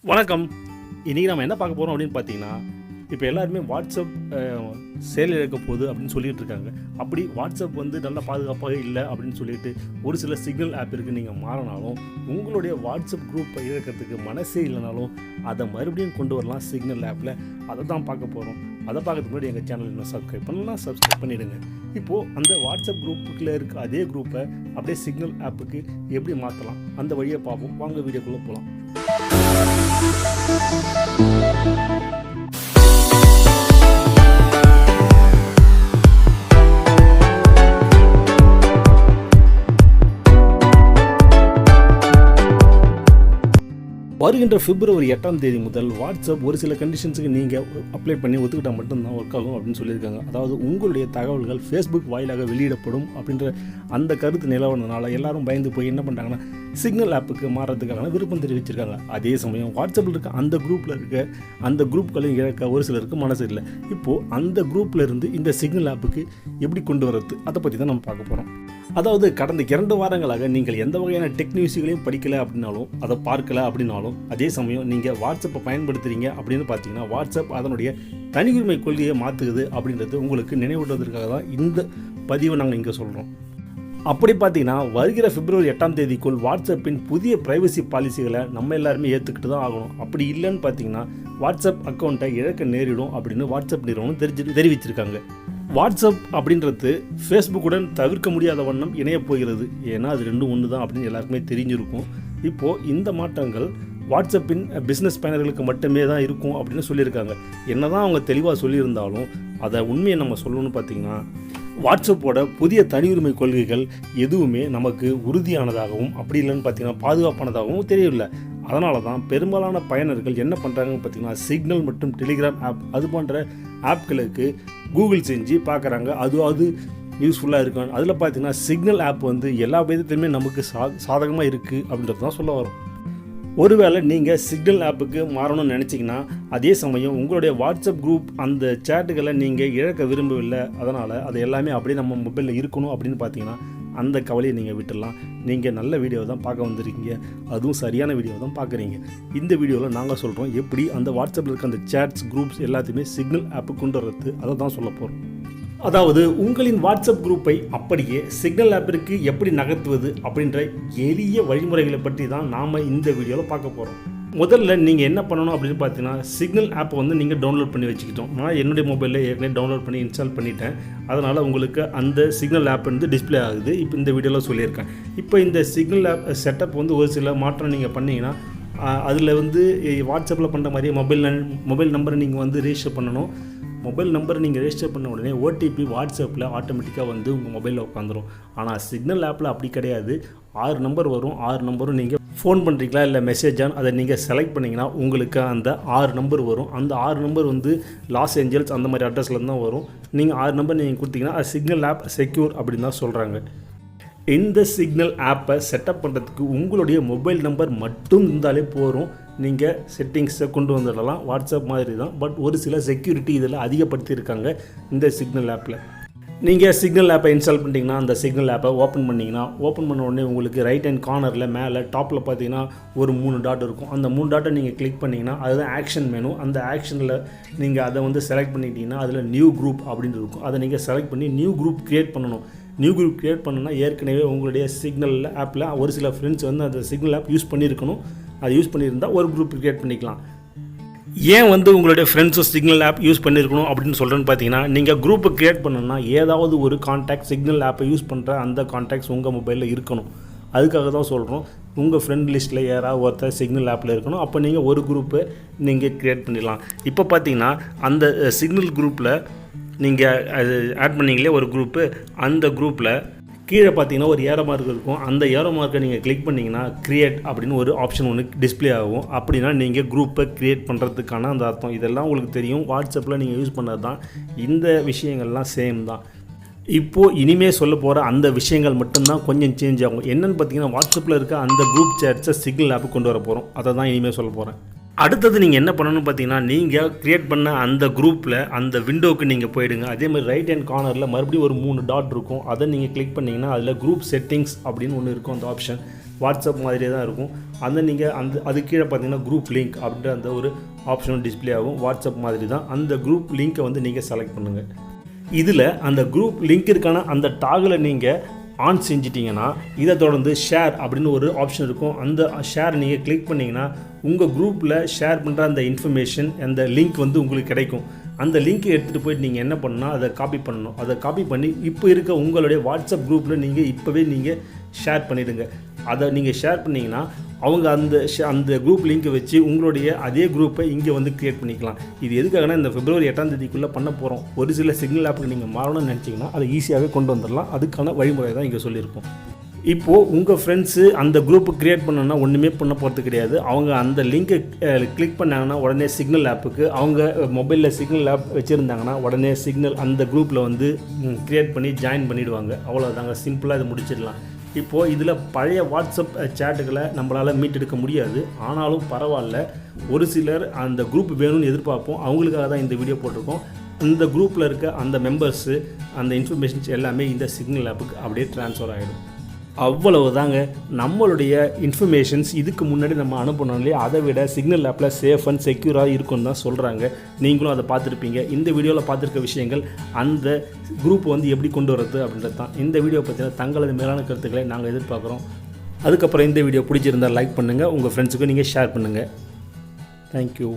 வணக்கம். இன்றைக்கி நம்ம என்ன பார்க்க போகிறோம் அப்படின்னு பார்த்தீங்கன்னா, இப்போ எல்லாருமே வாட்ஸ்அப் செயல் இழக்க போகுது அப்படின்னு சொல்லிட்டு இருக்காங்க. அப்படி வாட்ஸ்அப் வந்து நல்லா பாதுகாப்பாக இல்லை அப்படின்னு சொல்லிட்டு ஒரு சில சிக்னல் ஆப் இருக்குது. நீங்கள் மாறினாலும் உங்களுடைய வாட்ஸ்அப் குரூப்பை இழக்கிறதுக்கு மனசே இல்லைனாலும் அதை மறுபடியும் கொண்டு வரலாம் சிக்னல் ஆப்பில். அதை தான் பார்க்க போகிறோம். அதை பார்க்கறதுக்கு முன்னாடி எங்கள் சேனல் இன்னும் சப்ஸ்கிரைப் பண்ணலாம், சப்ஸ்கிரைப் பண்ணிவிடுங்க. இப்போது அந்த வாட்ஸ்அப் குரூப்புக்குள்ளே இருக்க அதே குரூப்பை அப்படியே சிக்னல் ஆப்புக்கு எப்படி மாற்றலாம் அந்த வழியை பார்ப்போம். வாங்க வீடியோக்குள்ளே போகலாம். வருகின்ற பிப்ரவரி 8ஆம் தேதி முதல் வாட்ஸ்அப் ஒரு சில கண்டிஷன்ஸுக்கு நீங்கள் அப்ளை பண்ணி ஒத்துக்கிட்டால் மட்டும்தான் ஒர்க் ஆகும் அப்படின்னு சொல்லியிருக்காங்க. அதாவது உங்களுடைய தகவல்கள் ஃபேஸ்புக் வாயிலாக வெளியிடப்படும் அப்படின்ற அந்த கருத்து நிலவனதுனால எல்லாரும் பயந்து போய் என்ன பண்ணுறாங்கன்னா சிக்னல் ஆப்புக்கு மாறதுக்கான விருப்பம் தெரிவிச்சிருக்காங்க. அதே சமயம் வாட்ஸ்அப்பில் இருக்க அந்த குரூப்பில் இருக்க அந்த குரூப்களையும் இழக்க ஒரு சிலருக்கு மனசு இல்லை. இப்போது அந்த குரூப்பில் இருந்து இந்த சிக்னல் ஆப்புக்கு எப்படி கொண்டு வரது அதை பற்றி தான் நம்ம பார்க்க போகிறோம். அதாவது கடந்த 2 வாரங்களாக நீங்கள் எந்த வகையான டெக்னாலஜிகளையும் படிக்கலை அப்படின்னாலும் அதை பார்க்கலை அப்படின்னாலும், அதே சமயம் நீங்கள் வாட்ஸ்அப்பை பயன்படுத்துகிறீங்க அப்படின்னு பார்த்தீங்கன்னா வாட்ஸ்அப் அதனுடைய தனியுரிமை கொள்கையை மாற்றுக்குது அப்படின்றது உங்களுக்கு நினைவூட்டுவதற்காக தான் இந்த பதிவை நாங்கள் இங்கே சொல்கிறோம். அப்படி பார்த்தீங்கன்னா வருகிற பிப்ரவரி 8ஆம் தேதிக்குள் வாட்ஸ்அப்பின் புதிய ப்ரைவசி பாலிசிகளை நம்ம எல்லாருமே ஏற்றுக்கிட்டு தான் ஆகணும். அப்படி இல்லைன்னு பார்த்தீங்கன்னா வாட்ஸ்அப் அக்கௌண்ட்டை இழக்க நேரிடும் அப்படின்னு வாட்ஸ்அப் நிறுவனம் தெரிவிச்சிருக்காங்க. வாட்ஸ்அப் அப்படின்றது ஃபேஸ்புக்குடன் தவிர்க்க முடியாத வண்ணம் இணைய போகிறது. ஏன்னா அது ரெண்டும் ஒன்று தான் அப்படின்னு எல்லாருக்குமே தெரிஞ்சிருக்கும். இப்போது இந்த மாற்றங்கள் வாட்ஸ்அப்பின் பிஸ்னஸ் பயனர்களுக்கு மட்டுமே தான் இருக்கும் அப்படின்னு சொல்லியிருக்காங்க. என்ன தான் அவங்க தெளிவாக சொல்லியிருந்தாலும் அதை உண்மையை நம்ம சொல்லணும்னு பார்த்திங்கன்னா வாட்ஸ்அப்போட புதிய தனியுரிமை கொள்கைகள் எதுவுமே நமக்கு உறுதியானதாகவும் அப்படி இல்லைன்னு பார்த்திங்கன்னா பாதுகாப்பானதாகவும் தெரியவில்லை. அதனால தான் பெரும்பாலான பயனர்கள் என்ன பண்ணுறாங்கன்னு பார்த்திங்கன்னா சிக்னல் மற்றும் டெலிகிராம் ஆப் அது போன்ற ஆப்களுக்கு கூகுள் செஞ்சு பார்க்குறாங்க. அது யூஸ்ஃபுல்லாக இருக்கும். அதில் பார்த்திங்கன்னா சிக்னல் ஆப் வந்து எல்லா விதத்துலையுமே நமக்கு சாதகமாக இருக்குது அப்படின்றது தான் சொல்ல வரும். ஒருவேளை நீங்கள் சிக்னல் ஆப்புக்கு மாறணும்னு நினச்சிங்கன்னா அதே சமயம் உங்களுடைய வாட்ஸ்அப் குரூப் அந்த சேட்டுகளை நீங்கள் இழக்க விரும்பவில்லை, அதனால் அது எல்லாமே அப்படியே நம்ம மொபைலில் இருக்கணும் அப்படின்னு பார்த்தீங்கன்னா அந்த கவலையை நீங்கள் விட்டுடலாம். நீங்கள் நல்ல வீடியோ தான் பார்க்க வந்திருக்கீங்க, அதுவும் சரியான வீடியோ தான் பார்க்குறீங்க. இந்த வீடியோவில் நாங்கள் சொல்கிறோம் எப்படி அந்த வாட்ஸ்அப்பில் இருக்க அந்த சேட்ஸ் குரூப்ஸ் எல்லாத்தையுமே சிக்னல் ஆப்பு கொண்டு வரது, அதை தான் சொல்ல போகிறோம். அதாவது உங்களின் வாட்ஸ்அப் குரூப்பை அப்படியே சிக்னல் ஆப்பிற்கு எப்படி நகர்த்துவது அப்படின்ற எளிய வழிமுறைகளை பற்றி தான் நாம் இந்த வீடியோவில் பார்க்க போகிறோம். முதல்ல நீங்கள் என்ன பண்ணணும் அப்படின்னு பார்த்தீங்கன்னா சிக்னல் ஆப்பை வந்து நீங்கள் டவுன்லோட் பண்ணி வச்சுக்கிட்டோம். நான் என்னுடைய மொபைலில் ஏற்கனவே டவுன்லோட் பண்ணி இன்ஸ்டால் பண்ணிட்டேன். அதனால் உங்களுக்கு அந்த சிக்னல் ஆப் வந்து டிஸ்பிளே ஆகுது. இப்போ இந்த வீடியோவில் சொல்லியிருக்கேன். இப்போ இந்த சிக்னல் ஆப் செட்டப் வந்து ஒரு சில மாற்றம் நீங்கள் பண்ணிங்கன்னா அதில் வந்து வாட்ஸ்அப்பில் பண்ணுற மாதிரியே மொபைல் நம்பரை நீங்கள் வந்து ரெஜிஸ்டர் பண்ணணும். மொபைல் நம்பரை நீங்கள் ரெஜிஸ்டர் பண்ண உடனே ஓடிபி வாட்ஸ்அப்பில் ஆட்டோமேட்டிக்காக வந்து உங்கள் மொபைலில் உட்காந்துரும். ஆனால் சிக்னல் ஆப்பில் அப்படி கிடையாது. 6 நம்பர் வரும். 6 நம்பரும் நீங்கள் ஃபோன் பண்ணுறீங்களா இல்லை மெசேஜான்னு அதை நீங்கள் செலக்ட் பண்ணிங்கன்னா உங்களுக்கு அந்த 6 நம்பர் வரும். அந்த 6 நம்பர் வந்து லாஸ் ஏஞ்சல்ஸ் அந்த மாதிரி அட்ரஸில் தான் வரும். நீங்கள் 6 நம்பர் நீங்கள் கொடுத்தீங்கன்னா அது சிக்னல் ஆப் செக்யூர் அப்படின்னு தான் சொல்கிறாங்க. இந்த சிக்னல் ஆப்பை செட்டப் பண்ணுறதுக்கு உங்களுடைய மொபைல் நம்பர் மட்டும் இருந்தாலே போதும். நீங்கள் செட்டிங்ஸை கொண்டு வந்துடலாம். வாட்ஸ்அப் மாதிரி தான், பட் ஒரு சில செக்யூரிட்டி இதில் அதிகப்படுத்தியிருக்காங்க இந்த சிக்னல் ஆப்பில். நீங்கள் சிக்னல் ஆப்பை இன்ஸ்டால் பண்ணிட்டீங்கன்னா அந்த சிக்னல் ஆப்பை ஓப்பன் பண்ண உடனே உங்களுக்கு ரைட் ஹேண்ட் கார்னரில் மேலே டாப்பில் பார்த்தீங்கன்னா ஒரு 3 டாட் இருக்கும். அந்த 3 டாட்டை நீங்கள் கிளிக் பண்ணிங்கன்னா அதுதான் ஆக்ஷன் மெனு. அந்த ஆக்ஷனில் நீங்கள் அதை வந்து செலக்ட் பண்ணிட்டீங்கன்னா அதில் நியூ குரூப் அப்படின்னு இருக்கும். அதை நீங்கள் செலக்ட் பண்ணி நியூ குரூப் க்ரியேட் பண்ணணும். நியூ குரூப் க்ரியேட் பண்ணணும்னா ஏற்கனவே உங்களுடைய சிக்னல் ஆப்பில் ஒரு சில ஃப்ரெண்ட்ஸ் வந்து அந்த சிக்னல் ஆப் யூஸ் பண்ணியிருக்கணும். அது யூஸ் பண்ணியிருந்தால் ஒரு குரூப் க்ரியேட் பண்ணிக்கலாம். ஏன் வந்து உங்களுடைய ஃப்ரெண்ட்ஸும் சிக்னல் ஆப் யூஸ் பண்ணியிருக்கணும் அப்படின்னு சொல்கிறேன்னு பார்த்தீங்கன்னா நீங்கள் குரூப்பை க்ரியேட் பண்ணணும்னா ஏதாவது ஒரு கான்டாக்ட் சிக்னல் ஆப்பை யூஸ் பண்ணுற அந்த கான்டாக்ட்ஸ் உங்கள் மொபைலில் இருக்கணும். அதுக்காக தான் சொல்கிறோம். உங்கள் ஃப்ரெண்ட் லிஸ்ட்டில் யாராவது ஒருத்தர் சிக்னல் ஆப்பில் இருக்கணும். அப்போ நீங்கள் ஒரு குரூப்பை நீங்கள் க்ரியேட் பண்ணிடலாம். இப்போ பார்த்தீங்கன்னா அந்த சிக்னல் குரூப்பில் நீங்கள் அது ஆட் பண்ணிங்களே ஒரு குரூப்பு, அந்த குரூப்பில் கீழே பார்த்தீங்கன்னா ஒரு ஏரோ மார்க் இருக்கும். அந்த ஏரோ மார்க்கை நீங்கள் கிளிக் பண்ணிங்கன்னா க்ரியேட் அப்படின்னு ஒரு ஆப்ஷன் ஒன்று டிஸ்பிளே ஆகும். அப்படின்னா நீங்கள் குரூப்பை க்ரியேட் பண்ணுறதுக்கான அந்த அர்த்தம். இதெல்லாம் உங்களுக்கு தெரியும். வாட்ஸ்அப்பில் நீங்கள் யூஸ் பண்ணது தான். இந்த விஷயங்கள்லாம் சேம் தான். இப்போது இனிமேல் சொல்ல போகிற அந்த விஷயங்கள் மட்டும்தான் கொஞ்சம் சேஞ்ச் ஆகும். என்னென்னு பார்த்தீங்கன்னா வாட்ஸ்அப்பில் இருக்க அந்த குரூப் சேட்ஸை சிக்னல் ஆப்பு கொண்டு வர போகிறோம். அதை தான் இனிமேல் சொல்ல போகிறேன். அடுத்தது நீங்கள் என்ன பண்ணணும்னு பார்த்தீங்கன்னா நீங்கள் க்ரியேட் பண்ண அந்த குரூப்பில் அந்த விண்டோவுக்கு நீங்கள் போயிடுங்க. அதே மாதிரி ரைட் ஹேண்ட் கார்னரில் மறுபடியும் ஒரு 3 டாட் இருக்கும். அதை நீங்கள் கிளிக் பண்ணிங்கன்னா அதில் குரூப் செட்டிங்ஸ் அப்படின்னு ஒன்று இருக்கும். அந்த ஆப்ஷன் வாட்ஸ்அப் மாதிரியே தான் இருக்கும். நீங்கள் அது கீழே பார்த்தீங்கன்னா குரூப் லிங்க் அப்படின்ற அந்த ஒரு ஆப்ஷனும் டிஸ்பிளே ஆகும். வாட்ஸ்அப் மாதிரி தான் அந்த குரூப் லிங்க்கை வந்து நீங்கள் செலக்ட் பண்ணுங்கள். இதில் அந்த குரூப் லிங்க்கிற்கான அந்த டாகில் நீங்கள் ஆன் செஞ்சிட்டிங்கன்னா இதை தொடர்ந்து ஷேர் அப்படின்னு ஒரு ஆப்ஷன் இருக்கும். அந்த ஷேர் நீங்கள் கிளிக் பண்ணிங்கன்னா உங்கள் குரூப்பில் ஷேர் பண்ணுற அந்த இன்ஃபர்மேஷன் அந்த லிங்க் வந்து உங்களுக்கு கிடைக்கும். அந்த லிங்க்கை எடுத்துகிட்டு போயிட்டு நீங்கள் என்ன பண்ணால் அதை காப்பி பண்ணணும். அதை காப்பி பண்ணி இப்போ இருக்க உங்களுடைய வாட்ஸ்அப் குரூப்பில் நீங்கள் இப்போவே நீங்கள் ஷேர் பண்ணிவிடுங்க. அதை நீங்கள் ஷேர் பண்ணிங்கன்னா அவங்க அந்த குரூப் லிங்க்கை வச்சு உங்களுடைய அதே குரூப்பை இங்கே வந்து க்ரியேட் பண்ணிக்கலாம். இது எதுக்காகனா இந்த February 8ஆம் தேதிக்குள்ளே பண்ண போகிறோம். ஒரு சில சிக்னல் ஆப்புக்கு நீங்கள் மாறணும்னு நினச்சிங்கன்னா அதை ஈஸியாகவே கொண்டு வந்துடலாம். அதுக்கான வழிமுறை தான் இங்கே சொல்லியிருக்கோம். இப்போது உங்கள் ஃப்ரெண்ட்ஸு அந்த குரூப்பு க்ரியேட் பண்ணணுன்னா ஒன்றுமே பண்ண போகிறது கிடையாது. அவங்க அந்த லிங்க்கை கிளிக் பண்ணாங்கன்னா உடனே சிக்னல் ஆப்புக்கு, அவங்க மொபைலில் சிக்னல் ஆப் வச்சுருந்தாங்கன்னா உடனே சிக்னல் அந்த குரூப்பில் வந்து க்ரியேட் பண்ணி ஜாயின் பண்ணிவிடுவாங்க. அவ்வளோதாங்க, சிம்பிளாக இதை முடிச்சிடலாம். இப்போது இதில் பழைய வாட்ஸ்அப் சேட்டுகளை நம்மளால் மீட்டெடுக்க முடியாது. ஆனாலும் பரவாயில்ல, ஒரு சிலர் அந்த குரூப் வேணும்னு எதிர்பார்ப்போம். அவங்களுக்காக தான் இந்த வீடியோ போட்டிருக்கோம். இந்த குரூப்பில் இருக்க அந்த மெம்பர்ஸு அந்த இன்ஃபர்மேஷன்ஸ் எல்லாமே இந்த சிக்னல் ஆப்புக்கு அப்படியே ட்ரான்ஸ்ஃபர் ஆகிடும். அவ்வளவு தாங்க. நம்மளுடைய இன்ஃபர்மேஷன்ஸ் இதுக்கு முன்னாடி நம்ம அனுப்பணும் இல்லையா, அதை விட சிக்னல் ஆப்பில் சேஃப் அண்ட் செக்யூராக இருக்குன்னு தான் சொல்கிறாங்க. நீங்களும் அதை பார்த்துருப்பீங்க. இந்த வீடியோவில் பார்த்துருக்க விஷயங்கள் அந்த குரூப் வந்து எப்படி கொண்டு வரது அப்படின்றது தான். இந்த வீடியோ பற்றின தங்களது மேலான கருத்துக்களை நாங்கள் எதிர்பார்க்குறோம். அதுக்கப்புறம் இந்த வீடியோ பிடிச்சிருந்தால் லைக் பண்ணுங்கள், உங்கள் ஃப்ரெண்ட்ஸுக்கும் நீங்கள் ஷேர் பண்ணுங்கள். தேங்க்யூ.